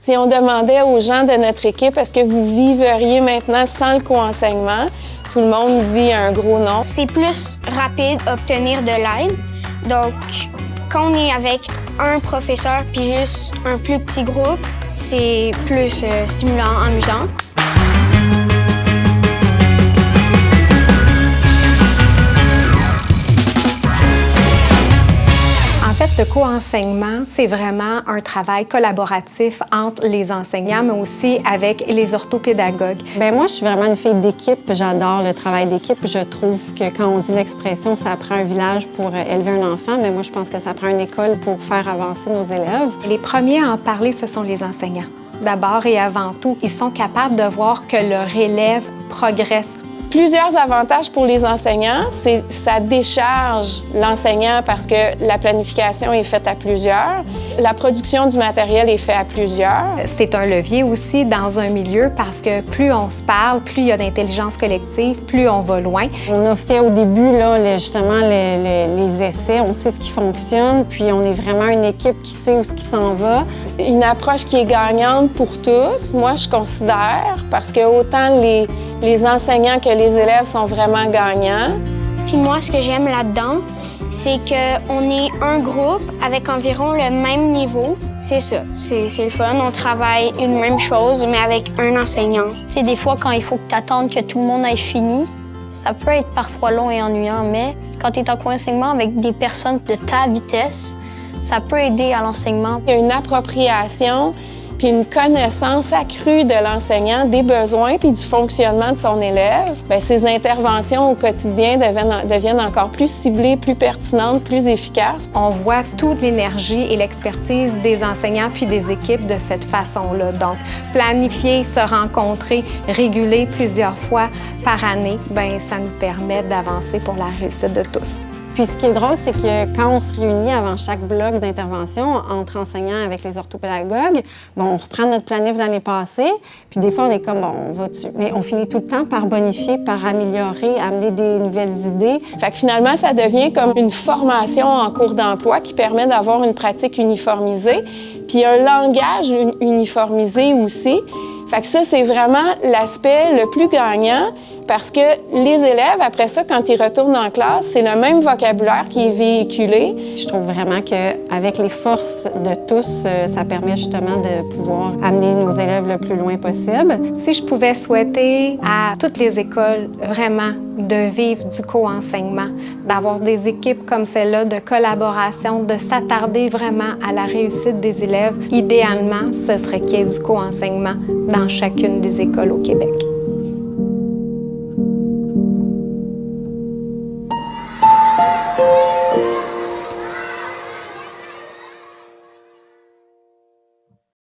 Si on demandait aux gens de notre équipe, est-ce que vous vivriez maintenant sans le co-enseignement? Tout le monde dit un gros non. C'est plus rapide d'obtenir de l'aide. Donc, quand on est avec un professeur puis juste un plus petit groupe, c'est plus stimulant, amusant. En fait, le co-enseignement, c'est vraiment un travail collaboratif entre les enseignants, mais aussi avec les orthopédagogues. Bien, moi, je suis vraiment une fille d'équipe. J'adore le travail d'équipe. Je trouve que quand on dit l'expression « ça prend un village pour élever un enfant », mais moi, je pense que ça prend une école pour faire avancer nos élèves. Les premiers à en parler, ce sont les enseignants. D'abord et avant tout, ils sont capables de voir que leur élève progresse. Plusieurs avantages pour les enseignants, c'est ça décharge l'enseignant parce que la planification est faite à plusieurs. La production du matériel est faite à plusieurs. C'est un levier aussi dans un milieu parce que plus on se parle, plus il y a d'intelligence collective, plus on va loin. On a fait au début justement les essais, on sait ce qui fonctionne, puis on est vraiment une équipe qui sait où ce qui s'en va. Une approche qui est gagnante pour tous, moi je considère, parce que autant les enseignants que les élèves sont vraiment gagnants. Puis moi, ce que j'aime là-dedans, c'est qu'on est un groupe avec environ le même niveau. C'est ça, c'est le fun. On travaille une même chose, mais avec un enseignant. Tu sais, des fois, quand il faut que tu attendes que tout le monde ait fini, ça peut être parfois long et ennuyant, mais quand tu es en co-enseignement avec des personnes de ta vitesse, ça peut aider à l'enseignement. Il y a une appropriation puis une connaissance accrue de l'enseignant des besoins puis du fonctionnement de son élève. Bien, ces interventions au quotidien deviennent encore plus ciblées, plus pertinentes, plus efficaces. On voit toute l'énergie et l'expertise des enseignants puis des équipes de cette façon-là. Donc, planifier, se rencontrer, réguler plusieurs fois par année, bien, ça nous permet d'avancer pour la réussite de tous. Puis ce qui est drôle, c'est que quand on se réunit avant chaque bloc d'intervention entre enseignants avec les orthopédagogues, bon, on reprend notre planif de l'année passée, puis des fois, on est comme, bon, on va dessus. Mais on finit tout le temps par bonifier, par améliorer, amener des nouvelles idées. Fait que finalement, ça devient comme une formation en cours d'emploi qui permet d'avoir une pratique uniformisée, puis un langage uniformisé aussi. Fait que ça, c'est vraiment l'aspect le plus gagnant parce que les élèves, après ça, quand ils retournent en classe, c'est le même vocabulaire qui est véhiculé. Je trouve vraiment qu'avec les forces de tous, ça permet justement de pouvoir amener nos élèves le plus loin possible. Si je pouvais souhaiter à toutes les écoles vraiment de vivre du co-enseignement, d'avoir des équipes comme celle-là de collaboration, de s'attarder vraiment à la réussite des élèves, idéalement, ce serait qu'il y ait du co-enseignement dans chacune des écoles au Québec.